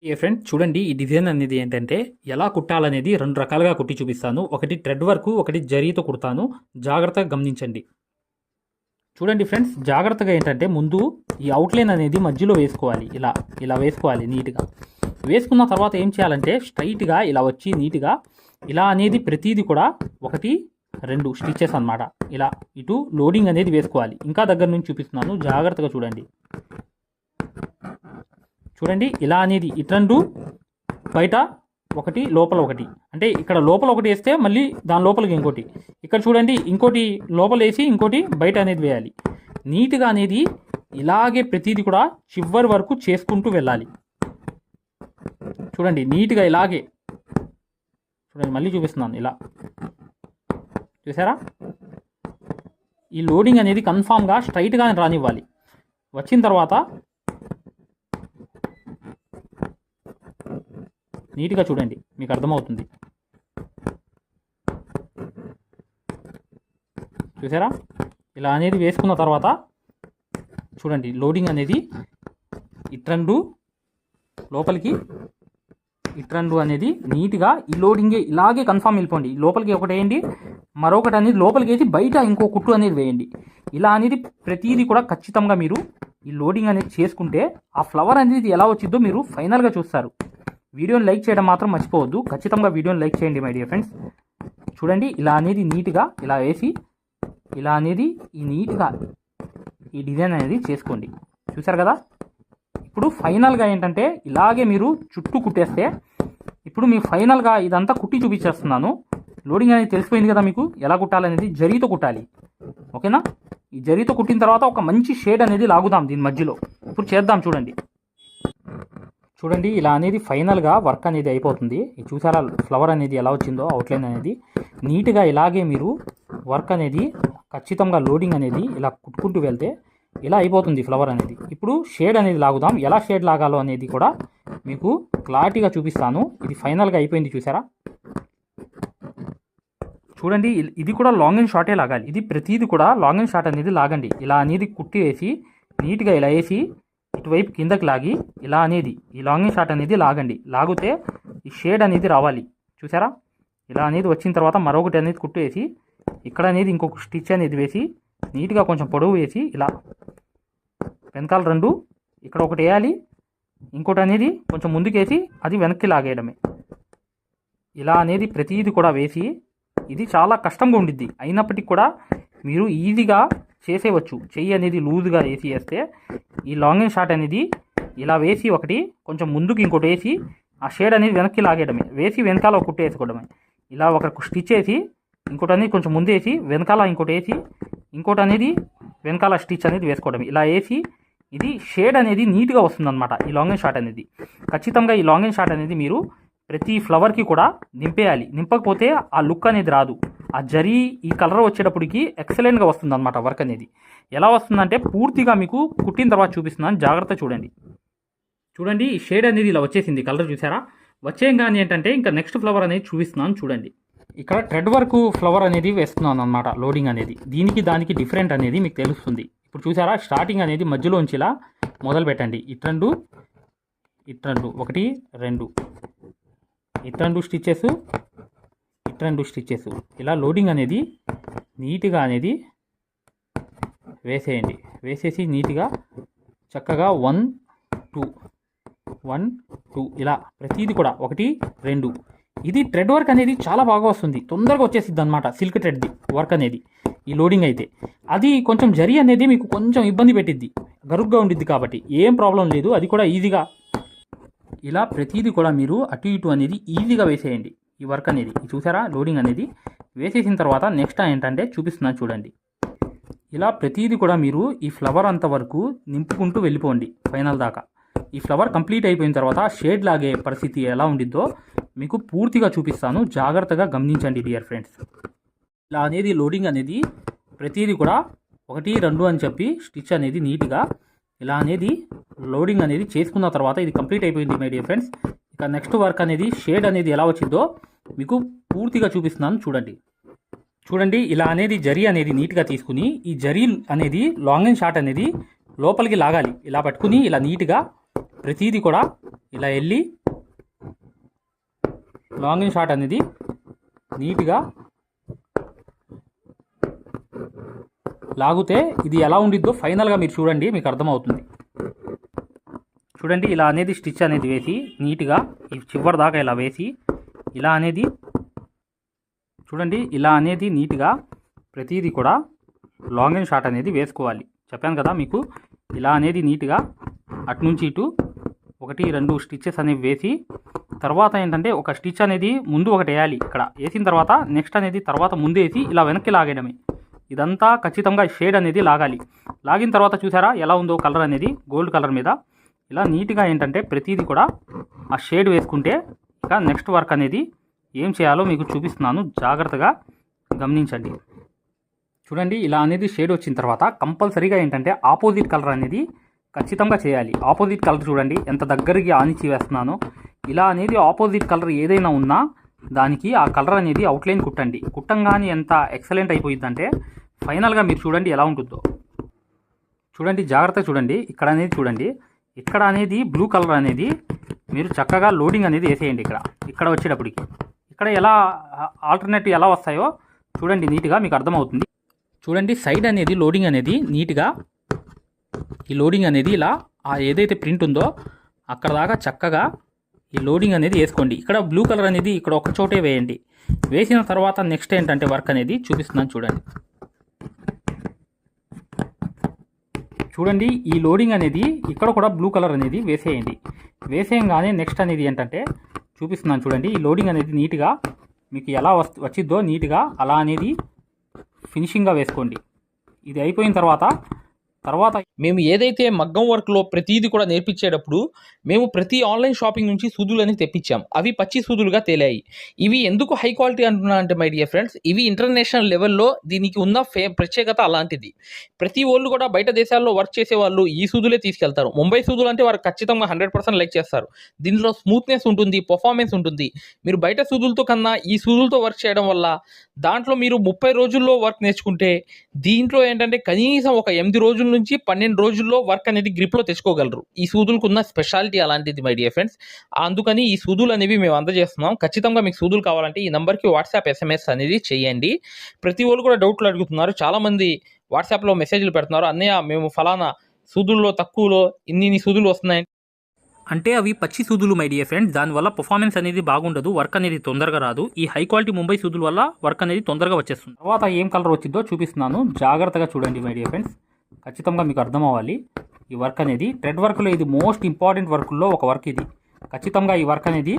ఏ friend చూడండి, ఈ design అనేది ఏంటంటే ఎలా కుట్టాలనేది రెండు రకాలుగా కుట్టి చూపిస్తాను. ఒకటి థ్రెడ్ వర్క్, ఒకటి జరీతో కుడతాను. జాగ్రత్తగా గమనించండి. చూడండి ఫ్రెండ్స్, జాగ్రత్తగా ఏంటంటే ముందు ఈ అవుట్లైన్ అనేది మధ్యలో వేసుకోవాలి. ఇలా ఇలా వేసుకోవాలి నీట్గా. వేసుకున్న తర్వాత ఏం చేయాలంటే స్ట్రైట్గా ఇలా వచ్చి నీట్గా ఇలా అనేది ప్రతిదీ కూడా ఒకటి రెండు స్టిచెస్ అన్నమాట. ఇలా ఇటు లోడింగ్ అనేది వేసుకోవాలి. ఇంకా దగ్గర నుంచి చూపిస్తున్నాను, జాగ్రత్తగా చూడండి. చూడండి ఇలా అనేది ఇటు బయట ఒకటి లోపల ఒకటి, అంటే ఇక్కడ లోపల ఒకటి వేస్తే మళ్ళీ దాని లోపలికి ఇంకోటి, ఇక్కడ చూడండి ఇంకోటి లోపల వేసి ఇంకోటి బయట అనేది వేయాలి. నీట్గా అనేది ఇలాగే ప్రతిదీ కూడా చివరి వరకు చేసుకుంటూ వెళ్ళాలి. చూడండి నీట్గా ఇలాగే చూడండి, మళ్ళీ చూపిస్తున్నాను. ఇలా చూసారా, ఈ లోడింగ్ అనేది కన్ఫామ్గా స్ట్రైట్గా రానివ్వాలి. వచ్చిన తర్వాత నీట్గా చూడండి, మీకు అర్థమవుతుంది. చూసారా, ఇలా అనేది వేసుకున్న తర్వాత చూడండి లోడింగ్ అనేది ఇట్రండు లోపలికి ఇట్రండు అనేది నీట్గా ఈ లోడింగే ఇలాగే కన్ఫామ్ వెళ్ళిపోండి. లోపలికి ఒకటి వేయండి, మరొకటి అనేది లోపలికి వేసి బయట ఇంకో కుట్టు అనేది వేయండి. ఇలా అనేది ప్రతిదీ కూడా ఖచ్చితంగా మీరు ఈ లోడింగ్ అనేది చేసుకుంటే ఆ ఫ్లవర్ అనేది ఎలా వచ్చిందో మీరు ఫైనల్గా చూస్తారు. వీడియోని లైక్ చేయడం మాత్రం మర్చిపోవద్దు. ఖచ్చితంగా వీడియోని లైక్ చేయండి మై డియర్ ఫ్రెండ్స్. చూడండి ఇలా అనేది నీట్గా ఇలా వేసి ఇలా అనేది ఈ నీట్గా ఈ డిజైన్ అనేది చేసుకోండి. చూసారు కదా, ఇప్పుడు ఫైనల్గా ఏంటంటే ఇలాగే మీరు చుట్టూ కుట్టేస్తే ఇప్పుడు మీ ఫైనల్గా ఇదంతా కుట్టి చూపించేస్తున్నాను. లోడింగ్ అనేది తెలిసిపోయింది కదా మీకు, ఎలా కుట్టాలనేది. జరీతో కుట్టాలి, ఓకేనా. ఈ జరీతో కుట్టిన తర్వాత ఒక మంచి షేడ్ అనేది లాగుదాం దీని మధ్యలో. ఇప్పుడు చేద్దాం. చూడండి ఇలా అనేది ఫైనల్గా వర్క్ అనేది అయిపోతుంది. చూసారా ఫ్లవర్ అనేది ఎలా వచ్చిందో, అవుట్లైన్ అనేది నీట్గా ఇలాగే మీరు వర్క్ అనేది ఖచ్చితంగా లోడింగ్ అనేది ఇలా కుట్టుకుంటూ వెళ్తే ఇలా అయిపోతుంది ఫ్లవర్ అనేది. ఇప్పుడు షేడ్ అనేది లాగుదాం. ఎలా షేడ్ లాగాలో అనేది కూడా మీకు క్లారిటీగా చూపిస్తాను. ఇది ఫైనల్గా అయిపోయింది. చూసారా, చూడండి ఇది కూడా లాంగ్ అండ్ షార్టే లాగాలి. ఇది ప్రతిదీ కూడా లాంగ్ అండ్ షార్ట్ అనేది లాగండి. ఇలా అనేది కుట్టి వేసి నీట్గా ఇలా వేసి ఇటువైపు కిందకి లాగి ఇలా అనేది ఈ లాంగ్ అండ్ షార్ట్ అనేది లాగండి. లాగితే ఈ షేడ్ అనేది రావాలి. చూసారా, ఇలా అనేది వచ్చిన తర్వాత మరొకటి అనేది కుట్టు వేసి ఇక్కడ అనేది ఇంకొక స్టిచ్ అనేది వేసి నీట్గా కొంచెం పొడవు వేసి ఇలా వెనకాల రెండు ఇక్కడ ఒకటి వేయాలి, ఇంకోటి అనేది కొంచెం ముందుకేసి అది వెనక్కి లాగేయడమే. ఇలా అనేది ప్రతిదీ కూడా వేసి ఇది చాలా కష్టంగా ఉండిద్ది, అయినప్పటికీ కూడా మీరు ఈజీగా చేసేవచ్చు. చెయ్యి అనేది లూజ్గా వేసి వేస్తే ఈ లాంగ్ అండ్ షార్ట్ అనేది ఇలా వేసి ఒకటి కొంచెం ముందుకు ఇంకోటి వేసి ఆ షేడ్ అనేది వెనక్కి లాగేయడమే. వేసి వెనకాల ఒక కుట్టు వేసుకోవడమే. ఇలా ఒక స్టిచ్ వేసి ఇంకోటి అనేది కొంచెం ముందు వేసి వెనకాల ఇంకోటి వేసి ఇంకోటి అనేది వెనకాల స్టిచ్ అనేది వేసుకోవడమే. ఇలా వేసి ఇది షేడ్ అనేది నీట్గా వస్తుందన్నమాట ఈ లాంగ్ అండ్ షార్ట్ అనేది. ఖచ్చితంగా ఈ లాంగ్ అండ్ షార్ట్ అనేది మీరు ప్రతి ఫ్లవర్కి కూడా నింపేయాలి. నింపకపోతే ఆ లుక్ అనేది రాదు. ఆ జరీ ఈ కలర్ వచ్చేటప్పటికి ఎక్సలెంట్గా వస్తుంది అనమాట వర్క్ అనేది. ఎలా వస్తుందంటే పూర్తిగా మీకు కుట్టిన తర్వాత చూపిస్తున్నాను, జాగ్రత్త చూడండి. చూడండి ఈ షేడ్ అనేది ఇలా వచ్చేసింది, కలర్ చూసారా. వచ్చేయంగానే ఏంటంటే ఇంకా నెక్స్ట్ ఫ్లవర్ అనేది చూపిస్తున్నాను. చూడండి ఇక్కడ థ్రెడ్ వర్క్ ఫ్లవర్ అనేది వేస్తున్నాను అనమాట. లోడింగ్ అనేది దీనికి దానికి డిఫరెంట్ అనేది మీకు తెలుస్తుంది. ఇప్పుడు చూసారా, స్టార్టింగ్ అనేది మధ్యలోంచి ఇలా మొదలు పెట్టండి. ఇట్రండు ఒకటి రెండు ఇట్రండు స్టిచ్చెస్ ఇలా లోడింగ్ అనేది నీట్గా అనేది వేసేయండి. వేసేసి నీట్గా చక్కగా 1 2 ఇలా ప్రతిదీ కూడా ఒకటి రెండు. ఇది థ్రెడ్ వర్క్ అనేది చాలా బాగా వస్తుంది, తొందరగా వచ్చేసిద్ది అనమాట. సిల్క్ థ్రెడ్ది వర్క్ అనేది ఈ లోడింగ్ అయితే. అది కొంచెం జరీ అనేది మీకు కొంచెం ఇబ్బంది పెట్టిద్ది, గరుగ్గా ఉండిద్ది. కాబట్టి ఏం ప్రాబ్లం లేదు, అది కూడా ఈజీగా ఇలా ప్రతిదీ కూడా మీరు అటు ఇటు అనేది ఈజీగా వేసేయండి ఈ వర్క్ అనేది. చూసారా, లోడింగ్ అనేది వేసేసిన తర్వాత నెక్స్ట్ ఏంటంటే చూపిస్తున్నాను చూడండి. ఇలా ప్రతిదీ కూడా మీరు ఈ ఫ్లవర్ అంత వరకు నింపుకుంటూ వెళ్ళిపోండి ఫైనల్ దాకా. ఈ ఫ్లవర్ కంప్లీట్ అయిపోయిన తర్వాత షేడ్ లాగే పరిస్థితి ఎలా ఉండిద్దో మీకు పూర్తిగా చూపిస్తాను, జాగ్రత్తగా గమనించండి డియర్ ఫ్రెండ్స్. ఇలా అనేది లోడింగ్ అనేది ప్రతిదీ కూడా 1 2 అని చెప్పి స్టిచ్ అనేది నీట్గా ఇలా అనేది లోడింగ్ అనేది చేసుకున్న తర్వాత ఇది కంప్లీట్ అయిపోయింది మై డియర్ ఫ్రెండ్స్. ఇక నెక్స్ట్ వర్క్ అనేది షేడ్ అనేది ఎలా వచ్చిందో మీకు పూర్తిగా చూపిస్తున్నాను చూడండి. ఇలా అనేది జరీ అనేది నీట్గా తీసుకుని ఈ జరీ అనేది లాంగ్ అండ్ షార్ట్ అనేది లోపలికి లాగాలి. ఇలా పట్టుకుని ఇలా నీట్గా ప్రతిదీ కూడా ఇలా వెళ్ళి లాంగ్ అండ్ షార్ట్ అనేది నీట్గా లాగితే ఇది ఎలా ఉండిద్దో ఫైనల్గా మీరు చూడండి, మీకు అర్థమవుతుంది. చూడండి, ఇలా అనేది స్టిచ్ అనేది వేసి నీట్గా ఈ చివరి దాకా ఇలా వేసి ఇలా అనేది చూడండి, ఇలా అనేది నీట్గా ప్రతిదీ కూడా లాంగ్ అండ్ షార్ట్ అనేది వేసుకోవాలి. చెప్పాను కదా మీకు, ఇలా అనేది నీట్గా అటు నుంచి ఇటు 1-2 స్టిచ్చెస్ అనేవి వేసి తర్వాత ఏంటంటే ఒక స్టిచ్ అనేది ముందు ఒకటి వేయాలి. ఇక్కడ వేసిన తర్వాత నెక్స్ట్ అనేది తర్వాత ముందు వేసి ఇలా వెనక్కి లాగేయడమే. ఇదంతా ఖచ్చితంగా షేడ్ అనేది లాగాలి. లాగిన తర్వాత చూసారా ఎలా ఉందో కలర్ అనేది గోల్డ్ కలర్ మీద ఇలా నీట్గా ఏంటంటే ప్రతిదీ కూడా ఆ షేడ్ వేసుకుంటే ఇక నెక్స్ట్ వర్క్ అనేది ఏం చేయాలో మీకు చూపిస్తున్నాను, జాగ్రత్తగా గమనించండి. చూడండి, ఇలా అనేది షేడ్ వచ్చిన తర్వాత కంపల్సరీగా ఏంటంటే ఆపోజిట్ కలర్ అనేది ఖచ్చితంగా చేయాలి. ఆపోజిట్ కలర్ చూడండి ఎంత దగ్గరికి ఆనిచి వేస్తున్నానో. ఇలా అనేది ఆపోజిట్ కలర్ ఏదైనా ఉన్నా దానికి ఆ కలర్ అనేది అవుట్లైన్ కుట్టండి. కుట్టంగానే ఎంత ఎక్సలెంట్ అయిపోయిందంటే ఫైనల్గా మీరు చూడండి ఎలా ఉంటుందో. చూడండి, జాగ్రత్తగా చూడండి. ఇక్కడ అనేది చూడండి, ఇక్కడ అనేది బ్లూ కలర్ అనేది మీరు చక్కగా లోడింగ్ అనేది వేసేయండి. ఇక్కడ వచ్చేటప్పటికి ఇక్కడ ఎలా ఆల్టర్నేటివ్ ఎలా వస్తాయో చూడండి, నీట్గా మీకు అర్థమవుతుంది. చూడండి, సైడ్ అనేది లోడింగ్ అనేది నీట్గా ఈ లోడింగ్ అనేది ఇలా ఏదైతే ప్రింట్ ఉందో అక్కడ దాకా చక్కగా ఈ లోడింగ్ అనేది వేసుకోండి. ఇక్కడ బ్లూ కలర్ అనేది ఇక్కడ ఒక చోటే వేయండి. వేసిన తర్వాత నెక్స్ట్ ఏంటంటే వర్క్ అనేది చూపిస్తున్నాను చూడండి. చూడండి, ఈ లోడింగ్ అనేది ఇక్కడ కూడా బ్లూ కలర్ అనేది వేసేయండి. వేసేయంగానే నెక్స్ట్ అనేది ఏంటంటే చూపిస్తున్నాను చూడండి. ఈ లోడింగ్ అనేది నీట్గా మీకు ఎలా వచ్చిద్దో నీట్గా అలా అనేది ఫినిషింగ్గా వేసుకోండి. ఇది అయిపోయిన తర్వాత మేము ఏదైతే మగ్గం వర్క్లో ప్రతిదీ కూడా నేర్పించేటప్పుడు మేము ప్రతి ఆన్లైన్ షాపింగ్ నుంచి సూదులని తెప్పించాం. అవి పచ్చి సూదులుగా తేలాయి. ఇవి ఎందుకు హై క్వాలిటీ అంటున్నా అంటే మై డియర్ ఫ్రెండ్స్, ఇవి ఇంటర్నేషనల్ లెవెల్లో దీనికి ఉన్న ప్రత్యేకత అలాంటిది. ప్రతి వాళ్ళు కూడా బయట దేశాల్లో వర్క్ చేసే వాళ్ళు ఈ సూదులే తీసుకెళ్తారు. ముంబై సూదులు అంటే వారు ఖచ్చితంగా 100% లైక్ చేస్తారు. దీనిలో స్మూత్నెస్ ఉంటుంది, పర్ఫార్మెన్స్ ఉంటుంది. మీరు బయట సూదులతో కన్నా ఈ సూదులతో వర్క్ చేయడం వల్ల దాంట్లో మీరు 30 రోజుల్లో వర్క్ నేర్చుకుంటే దీంట్లో ఏంటంటే కనీసం ఒక 8 రోజుల నుంచి 12 రోజుల్లో వర్క్ అనేది గ్రిప్లో తెచ్చుకోగలరు. ఈ సూదులకు ఉన్న స్పెషాలిటీ అలాంటిది మై డియర్ ఫ్రెండ్స్. అందుకని ఈ సూదులు అనేవి మేము అందజేస్తున్నాం. ఖచ్చితంగా మీకు సూదులు కావాలంటే ఈ నెంబర్కి వాట్సాప్ SMS అనేది చేయండి. ప్రతి వాళ్ళు కూడా డౌట్లు అడుగుతున్నారు. చాలామంది వాట్సాప్లో మెసేజ్లు పెడుతున్నారు, అన్నయ్య మేము ఫలానా సూదుల్లో తక్కువలో ఇన్ని సూదులు వస్తున్నాయి అంటే అవి పచ్చి సూదులు మై డియర్ ఫ్రెండ్స్. దానివల్ల పర్ఫార్మెన్స్ అనేది బాగుండదు, వర్క్ అనేది తొందరగా రాదు. ఈ హై క్వాలిటీ ముంబై సూదుల వల్ల వర్క్ అనేది తొందరగా వచ్చేస్తుంది. తర్వాత ఏం కలర్ వచ్చిందో చూపిస్తున్నాను, జాగ్రత్తగా చూడండి మై డియర్ ఫ్రెండ్స్. ఖచ్చితంగా మీకు అర్థం అవ్వాలి. ఈ వర్క్ అనేది థ్రెడ్ వర్క్లో ఇది మోస్ట్ ఇంపార్టెంట్ వర్క్లో ఒక వర్క్ ఇది. ఖచ్చితంగా ఈ వర్క్ అనేది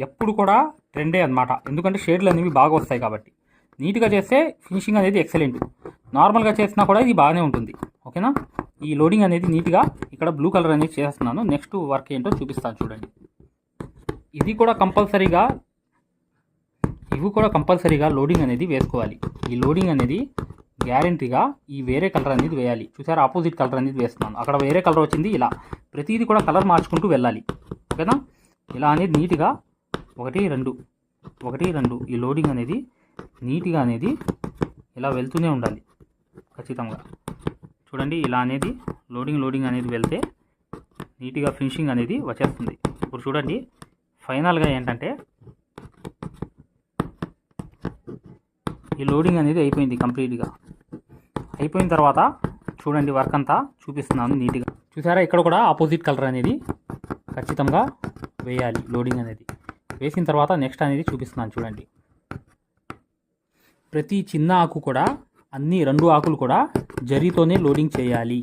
ఎప్పుడు కూడా ట్రెండే అనమాట. ఎందుకంటే షేడ్లు అనేవి బాగా వస్తాయి కాబట్టి. నీట్గా చేస్తే ఫినిషింగ్ అనేది ఎక్సలెంట్. నార్మల్గా చేసినా కూడా ఇది బాగానే ఉంటుంది. ఓకేనా? ఈ లోడింగ్ అనేది నీట్గా ఇక్కడ బ్లూ కలర్ అనేది చేస్తున్నాను. నెక్స్ట్ వర్క్ ఏంటో చూపిస్తాను చూడండి. ఇవి కూడా కంపల్సరీగా లోడింగ్ అనేది వేసుకోవాలి. ఈ లోడింగ్ అనేది గ్యారెంటీగా ఈ వేరే కలర్ అనేది వేయాలి. చూసారా, ఆపోజిట్ కలర్ అనేది వేస్తున్నాను. అక్కడ వేరే కలర్ వచ్చింది. ఇలా ప్రతిదీ కూడా కలర్ మార్చుకుంటూ వెళ్ళాలి. ఓకేనా? ఇలా అనేది నీట్గా 1-2 ఈ లోడింగ్ అనేది నీట్గా అనేది ఇలా వెళ్తూనే ఉండాలి ఖచ్చితంగా. చూడండి, ఇలా అనేది లోడింగ్ అనేది వెళ్తే నీట్గా ఫినిషింగ్ అనేది వచ్చేస్తుంది. ఇప్పుడు చూడండి, ఫైనల్గా ఏంటంటే ఈ లోడింగ్ అనేది అయిపోయింది. కంప్లీట్గా అయిపోయిన తర్వాత చూడండి వర్క్ అంతా చూపిస్తున్నాను నీట్గా. చూసారా, ఇక్కడ కూడా ఆపోజిట్ కలర్ అనేది ఖచ్చితంగా వేయాలి. లోడింగ్ అనేది వేసిన తర్వాత నెక్స్ట్ అనేది చూపిస్తున్నాను చూడండి. ప్రతి చిన్న ఆకు కూడా అన్ని 2 ఆకులు కూడా జరీతోనే లోడింగ్ చేయాలి.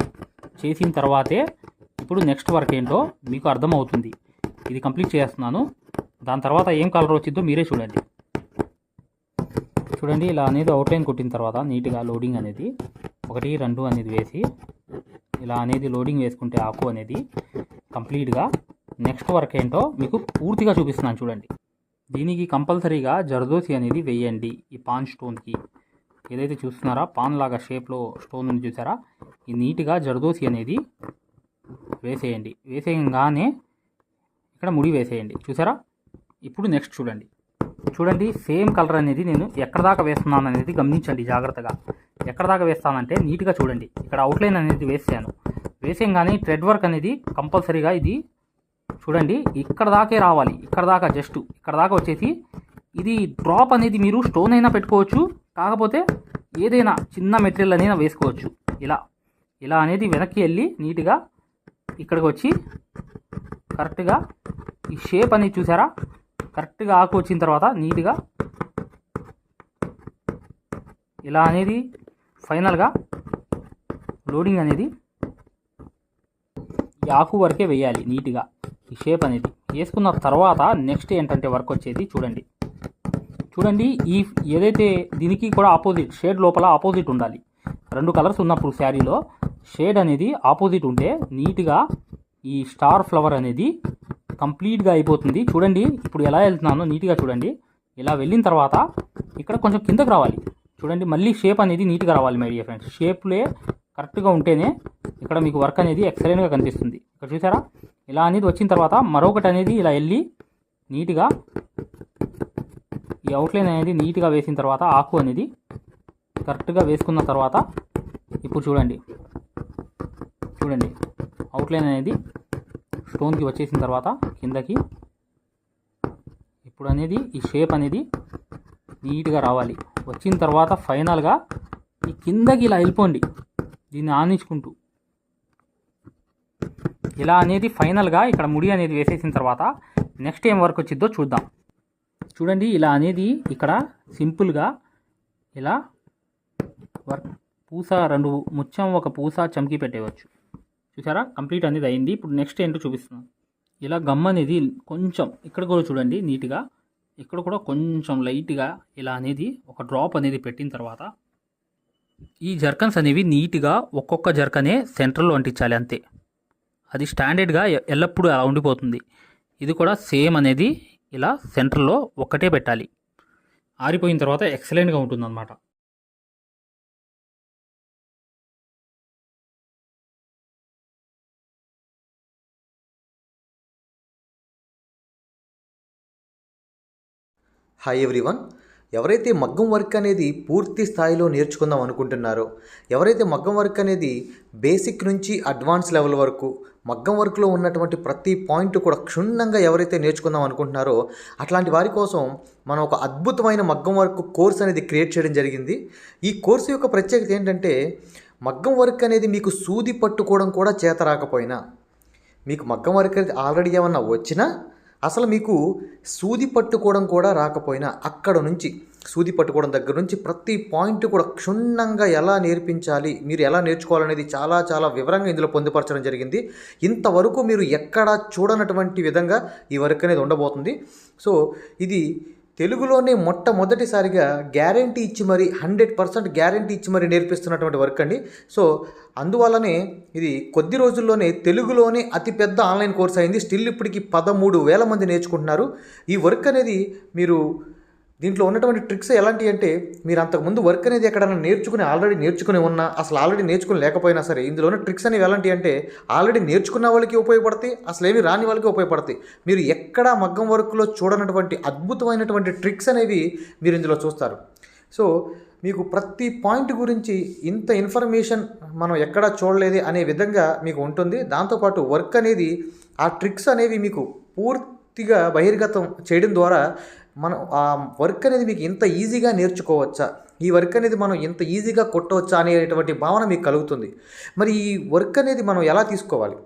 చేసిన తర్వాతే ఇప్పుడు నెక్స్ట్ వర్క్ ఏంటో మీకు అర్థమవుతుంది. ఇది కంప్లీట్ చేస్తున్నాను. దాని తర్వాత ఏం కలర్ వచ్చిందో మీరే చూడండి. చూడండి, ఇలా అనేది అవుట్లైన్ కొట్టిన తర్వాత నీట్గా లోడింగ్ అనేది 1-2 అనేది వేసి ఇలా అనేది లోడింగ్ వేసుకుంటే ఆకు అనేది కంప్లీట్గా నెక్స్ట్ వర్క్ ఏంటో మీకు పూర్తిగా చూపిస్తున్నాను చూడండి. దీనికి కంపల్సరీగా జర్దోసి అనేది వేయండి. ఈ పాన్ స్టోన్కి ఏదైతే చూస్తున్నారా పాన్ లాగా షేప్లో స్టోన్ ఉంది చూసారా, ఈ నీట్గా జర్దోసి అనేది వేసేయండి. వేసేయంగానే ఇక్కడ ముడి వేసేయండి. చూసారా, ఇప్పుడు నెక్స్ట్ చూడండి సేమ్ కలర్ అనేది నేను ఎక్కడ దాకా వేస్తున్నాను అనేది గమనించండి జాగ్రత్తగా. ఎక్కడ దాకా వేస్తానంటే నీట్గా చూడండి. ఇక్కడ అవుట్లైన్ అనేది వేసాను. వేసేయంగానే థ్రెడ్ వర్క్ అనేది కంపల్సరీగా ఇది చూడండి ఇక్కడ దాకే రావాలి. ఇక్కడ దాకా జస్ట్ ఇక్కడ దాకా వచ్చేసి ఇది డ్రాప్ అనేది మీరు స్టోన్ అయినా పెట్టుకోవచ్చు, కాకపోతే ఏదైనా చిన్న మెటీరియల్ అయినా వేసుకోవచ్చు. ఇలా అనేది వెనక్కి వెళ్ళి నీట్గా ఇక్కడికి వచ్చి కరెక్ట్గా ఈ షేప్ అనేది చూసారా, కరెక్ట్గా ఆకు వచ్చిన తర్వాత నీట్గా ఇలా అనేది ఫైనల్గా లోడింగ్ అనేది ఈ ఆకు వరకే వేయాలి. నీట్గా ఈ షేప్ అనేది వేసుకున్న తర్వాత నెక్స్ట్ ఏంటంటే వర్క్ వచ్చేది చూడండి ఈ ఏదైతే దీనికి కూడా ఆపోజిట్ షేడ్ లోపల ఆపోజిట్ ఉండాలి. 2 కలర్స్ ఉన్నప్పుడు శారీలో షేడ్ అనేది ఆపోజిట్ ఉంటే నీట్గా ఈ స్టార్ ఫ్లవర్ అనేది కంప్లీట్గా అయిపోతుంది. చూడండి ఇప్పుడు ఎలా వెళ్తున్నానో నీట్గా చూడండి. ఇలా వెళ్ళిన తర్వాత ఇక్కడ కొంచెం కిందకు రావాలి. చూడండి మళ్ళీ షేప్ అనేది నీట్గా రావాలి మై డియర్ ఫ్రెండ్స్. షేప్లే కరెక్ట్గా ఉంటేనే ఇక్కడ మీకు వర్క్ అనేది ఎక్సలెంట్గా కనిపిస్తుంది. ఇక్కడ చూసారా, ఇలా అనేది వచ్చిన తర్వాత మరొకటి అనేది ఇలా వెళ్ళి నీట్గా ఈ అవుట్లైన్ అనేది నీట్గా వేసిన తర్వాత ఆకు అనేది కరెక్ట్గా వేసుకున్న తర్వాత ఇప్పుడు చూడండి అవుట్లైన్ అనేది స్టోన్కి వచ్చేసిన తర్వాత కిందకి ఇప్పుడు అనేది ఈ షేప్ అనేది నీట్గా రావాలి. వచ్చిన తర్వాత ఫైనల్గా ఈ కిందకి ఇలా వెళ్ళిపోండి, దీన్ని ఆనించుకుంటూ ఇలా అనేది ఫైనల్గా ఇక్కడ ముడి అనేది వేసేసిన తర్వాత నెక్స్ట్ ఏం వర్క్ వచ్చిద్దో చూద్దాం. చూడండి ఇలా అనేది ఇక్కడ సింపుల్గా ఇలా వర్క్ పూస 2 ముత్యం ఒక పూస చమ్కీ పెట్టేయవచ్చు. చూసారా కంప్లీట్ అనేది అయింది. ఇప్పుడు నెక్స్ట్ ఏంటో చూపిస్తున్నాను. ఇలా గమ్ అనేది కొంచెం ఇక్కడ కూడా చూడండి నీట్గా ఇక్కడ కూడా కొంచెం లైట్గా ఇలా అనేది ఒక డ్రాప్ అనేది పెట్టిన తర్వాత ఈ జర్కన్స్ అనేవి నీట్గా ఒక్కొక్క జర్కనే సెంటర్లో అంటించాలి అంతే. అది స్టాండర్డ్గా ఎల్లప్పుడూ అలా ఉండిపోతుంది. ఇది కూడా సేమ్ అనేది ఇలా సెంటర్లో ఒక్కటే పెట్టాలి. ఆరిపోయిన తర్వాత ఎక్సలెంట్గా ఉంటుందన్నమాట. Hi everyone. ఎవరైతే మగ్గం వర్క్ అనేది పూర్తి స్థాయిలో నేర్చుకుందాం అనుకుంటున్నారో, ఎవరైతే మగ్గం వర్క్ అనేది బేసిక్ నుంచి అడ్వాన్స్ లెవెల్ వరకు మగ్గం వర్క్లో ఉన్నటువంటి ప్రతి పాయింట్ కూడా క్షుణ్ణంగా ఎవరైతే నేర్చుకుందాం అనుకుంటున్నారో అట్లాంటి వారి కోసం మనం ఒక అద్భుతమైన మగ్గం వర్క్ కోర్స్ అనేది క్రియేట్ చేయడం జరిగింది. ఈ కోర్సు యొక్క ప్రత్యేకత ఏంటంటే మగ్గం వర్క్ అనేది మీకు సూది పట్టుకోవడం కూడా చేత రాకపోయినా, మీకు మగ్గం వర్క్ అనేది ఆల్రెడీ ఏమన్నా వచ్చినా, అసలు మీకు సూది పట్టుకోవడం కూడా రాకపోయినా అక్కడ నుంచి సూది పట్టుకోవడం దగ్గర నుంచి ప్రతి పాయింట్ కూడా క్షుణ్ణంగా ఎలా నేర్పించాలి, మీరు ఎలా నేర్చుకోవాలనేది చాలా చాలా వివరంగా ఇందులో పొందుపరచడం జరిగింది. ఇంతవరకు మీరు ఎక్కడా చూడనటువంటి విధంగా ఈ వర్క్ అనేది ఉండబోతుంది. సో ఇది తెలుగులోనే మొట్టమొదటిసారిగా గ్యారంటీ ఇచ్చి మరి 100% గ్యారంటీ ఇచ్చి మరి నేర్పిస్తున్నటువంటి వర్క్ అండి. సో అందువల్లనే ఇది కొద్ది రోజుల్లోనే తెలుగులోనే అతిపెద్ద ఆన్లైన్ కోర్స్ అయింది. స్టిల్ ఇప్పటికి 13,000 మంది నేర్చుకుంటున్నారు. ఈ వర్క్ అనేది మీరు దీంట్లో ఉన్నటువంటి ట్రిక్స్ ఎలాంటివి అంటే, మీరు అంతకుముందు వర్క్ అనేది ఎక్కడైనా ఆల్రెడీ నేర్చుకుని ఉన్నా, అసలు ఆల్రెడీ నేర్చుకుని లేకపోయినా సరే, ఇందులో ఉన్న ట్రిక్స్ అనేవి ఎలాంటివి అంటే ఆల్రెడీ నేర్చుకున్న వాళ్ళకి ఉపయోగపడతాయి, అసలు ఏమి రాని వాళ్ళకి ఉపయోగపడతాయి. మీరు ఎక్కడా మగ్గం వర్క్లో చూడనటువంటి అద్భుతమైనటువంటి ట్రిక్స్ అనేవి మీరు ఇందులో చూస్తారు. సో మీకు ప్రతి పాయింట్ గురించి ఇంత ఇన్ఫర్మేషన్ మనం ఎక్కడా చూడలేదు అనే విధంగా మీకు ఉంటుంది. దాంతోపాటు వర్క్ అనేది ఆ ట్రిక్స్ అనేవి మీకు పూర్తిగా బహిర్గతం చేయడం ద్వారా మనం ఆ వర్క్ అనేది మీకు ఇంత ఈజీగా నేర్చుకోవచ్చా, ఈ వర్క్ అనేది మనం ఇంత ఈజీగా కొట్టవచ్చా అనేటువంటి భావన మీకు కలుగుతుంది. మరి ఈ వర్క్ అనేది మనం ఎలా తీసుకోవాలి,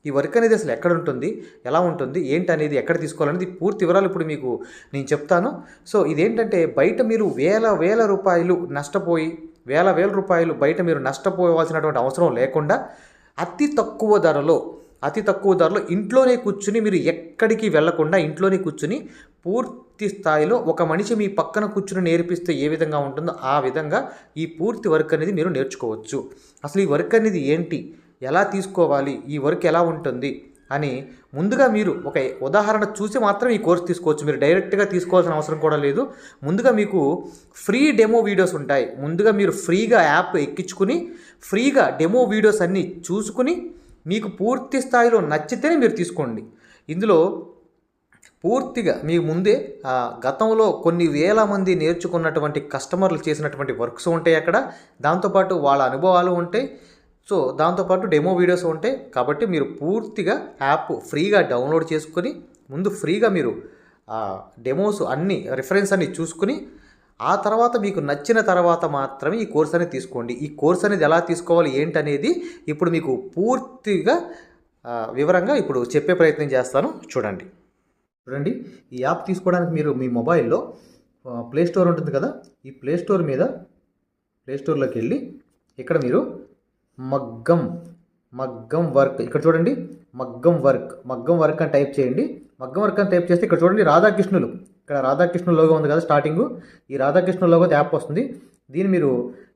ఈ వర్క్ అనేది అసలు ఎక్కడ ఉంటుంది, ఎలా ఉంటుంది, ఏంటి అనేది ఎక్కడ తీసుకోవాలనేది పూర్తి వివరాలు ఇప్పుడు మీకు నేను చెప్తాను. సో ఇదేంటంటే బయట మీరు వేల రూపాయలు నష్టపోయి వేల రూపాయలు బయట మీరు నష్టపోవాల్సినటువంటి అవసరం లేకుండా అతి తక్కువ ధరలో ఇంట్లోనే కూర్చుని, మీరు ఎక్కడికి వెళ్లకుండా ఇంట్లోనే కూర్చుని పూర్తి స్థాయిలో ఒక మనిషి మీ పక్కన కూర్చుని నేర్పిస్తే ఏ విధంగా ఉంటుందో ఆ విధంగా ఈ పూర్తి వర్క్ అనేది మీరు నేర్చుకోవచ్చు. అసలు ఈ వర్క్ అనేది ఏంటి, ఎలా తీసుకోవాలి, ఈ వర్క్ ఎలా ఉంటుంది అని ముందుగా మీరు ఒక ఉదాహరణ చూసి మాత్రం ఈ కోర్స్ తీసుకోవచ్చు. మీరు డైరెక్ట్గా తీసుకోవాల్సిన అవసరం కూడా లేదు. ముందుగా మీకు ఫ్రీ డెమో వీడియోస్ ఉంటాయి. ముందుగా మీరు ఫ్రీగా యాప్ ఎక్కించుకుని ఫ్రీగా డెమో వీడియోస్ అన్నీ చూసుకుని మీకు పూర్తి స్థాయిలో నచ్చితేనే మీరు తీసుకోండి. ఇందులో పూర్తిగా మీ ముందే గతంలో కొన్ని వేల మంది నేర్చుకున్నటువంటి కస్టమర్లు చేసినటువంటి వర్క్స్ ఉంటాయి అక్కడ. దాంతోపాటు వాళ్ళ అనుభవాలు ఉంటాయి. సో దాంతోపాటు డెమో వీడియోస్ ఉంటాయి. కాబట్టి మీరు పూర్తిగా యాప్ ఫ్రీగా డౌన్లోడ్ చేసుకొని ముందు ఫ్రీగా మీరు డెమోస్ అన్నీ రిఫరెన్స్ అన్ని చూసుకుని ఆ తర్వాత మీకు నచ్చిన తర్వాత మాత్రమే ఈ కోర్స్ అనేది తీసుకోండి. ఈ కోర్స్ అనేది ఎలా తీసుకోవాలి ఏంటనేది ఇప్పుడు మీకు పూర్తిగా వివరంగా ఇప్పుడు చెప్పే ప్రయత్నం చేస్తాను. చూడండి. ఈ యాప్ తీసుకోవడానికి మీరు మీ మొబైల్లో ప్లే స్టోర్ ఉంటుంది కదా, ఈ ప్లే స్టోర్లోకి వెళ్ళి ఇక్కడ మీరు మగ్గం వర్క్ ఇక్కడ చూడండి, మగ్గం వర్క్ అని టైప్ చేయండి. మగ్గం వర్క్ అని టైప్ చేస్తే ఇక్కడ చూడండి ఇక్కడ రాధాకృష్ణుల లోగో ఉంది కదా స్టార్టింగ్, ఈ రాధాకృష్ణ లోగో యాప్ వస్తుంది. దీన్ని మీరు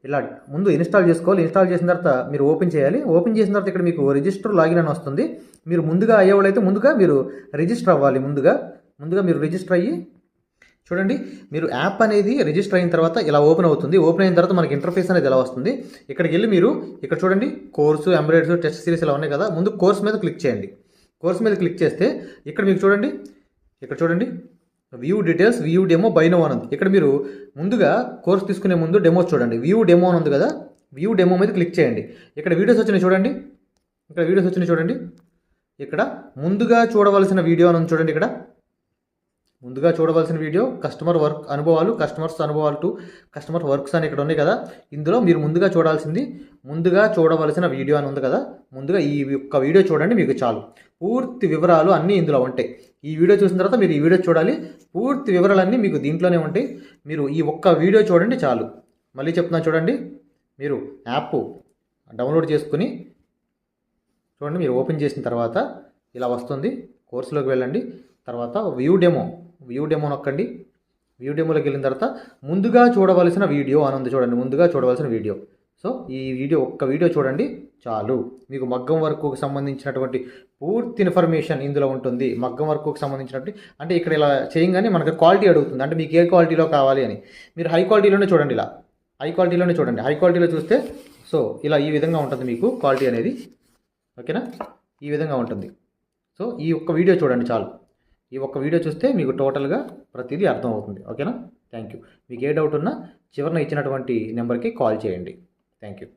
ఇలా ముందు ఇన్స్టాల్ చేసుకోవాలి. ఇన్స్టాల్ చేసిన తర్వాత మీరు ఓపెన్ చేయాలి. ఓపెన్ చేసిన తర్వాత ఇక్కడ మీకు రిజిస్టర్ లాగిన్ అని వస్తుంది. మీరు ముందుగా అయ్యేవాళ్ళైతే ముందుగా మీరు రిజిస్టర్ అవ్వాలి. ముందుగా మీరు రిజిస్టర్ అయ్యి చూడండి. మీరు యాప్ అనేది రిజిస్టర్ అయిన తర్వాత ఇలా ఓపెన్ అవుతుంది. ఓపెన్ అయిన తర్వాత మనకి ఇంటర్ఫేస్ అనేది ఇలా వస్తుంది. ఇక్కడికి వెళ్ళి మీరు ఇక్కడ చూడండి కోర్సు, ఎంబ్రాయిడరీ, టెస్ట్ సిరీస్ ఇలా ఉన్నాయి కదా, ముందు కోర్స్ మీద క్లిక్ చేయండి. కోర్స్ మీద క్లిక్ చేస్తే ఇక్కడ మీకు చూడండి, ఇక్కడ చూడండి view details, view demo, by now అని ఉంది. ఇక్కడ మీరు ముందుగా కోర్స్ తీసుకునే ముందు డెమోస్ చూడండి. వ్యూ డెమో అని ఉంది కదా, వ్యూ డెమో మీద క్లిక్ చేయండి. ఇక్కడ వీడియోస్ వచ్చినాయి చూడండి, ఇక్కడ ముందుగా చూడవలసిన వీడియో అని ఉంది చూడండి. ఇక్కడ ముందుగా చూడవలసిన వీడియో కస్టమర్ వర్క్ అనుభవాలు, కస్టమర్స్ అనుభవాలు టు కస్టమర్ వర్క్స్ అని ఇక్కడ ఉన్నాయి కదా, ఇందులో మీరు ముందుగా చూడవలసిన వీడియో అని ఉంది కదా, ముందుగా ఈ ఒక్క వీడియో చూడండి, మీకు చాలు. పూర్తి వివరాలు అన్నీ ఇందులో ఉంటాయి. ఈ వీడియో చూసిన తర్వాత మీరు ఈ వీడియో చూడాలి. పూర్తి వివరాలన్నీ మీకు దీంట్లోనే ఉంటాయి. మీరు ఈ ఒక్క వీడియో చూడండి చాలు. మళ్ళీ చెప్తున్నాను చూడండి, మీరు యాప్ డౌన్లోడ్ చేసుకుని చూడండి. మీరు ఓపెన్ చేసిన తర్వాత ఇలా వస్తుంది. కోర్సులోకి వెళ్ళండి. తర్వాత వ్యూ డెమో నొక్కండి. వ్యూ డెమోలోకి వెళ్ళిన తర్వాత ముందుగా చూడవలసిన వీడియో అని ఉంది చూడండి, ముందుగా చూడవలసిన వీడియో. సో ఈ ఒక్క వీడియో చూడండి చాలు. మీకు మగ్గం వర్క్కు సంబంధించినటువంటి పూర్తి ఇన్ఫర్మేషన్ ఇందులో ఉంటుంది. మగ్గం వర్క్కు సంబంధించినటువంటి అంటే ఇక్కడ ఇలా చేయగానే మనకు క్వాలిటీ అడుగుతుంది, అంటే మీకు ఏ క్వాలిటీలో కావాలి అని. మీరు హై క్వాలిటీలోనే చూడండి. హై క్వాలిటీలో చూస్తే సో ఇలా ఈ విధంగా ఉంటుంది మీకు క్వాలిటీ అనేది. ఓకేనా, ఈ విధంగా ఉంటుంది. సో ఈ ఒక్క వీడియో చూడండి చాలు. ఈ ఒక్క వీడియో చూస్తే మీకు టోటల్గా ప్రతిదీ అర్థమవుతుంది. ఓకేనా, థ్యాంక్ యూ. మీకు ఏ డౌట్ ఉన్నా చివరిన ఇచ్చినటువంటి నెంబర్కి కాల్ చేయండి. Thank you.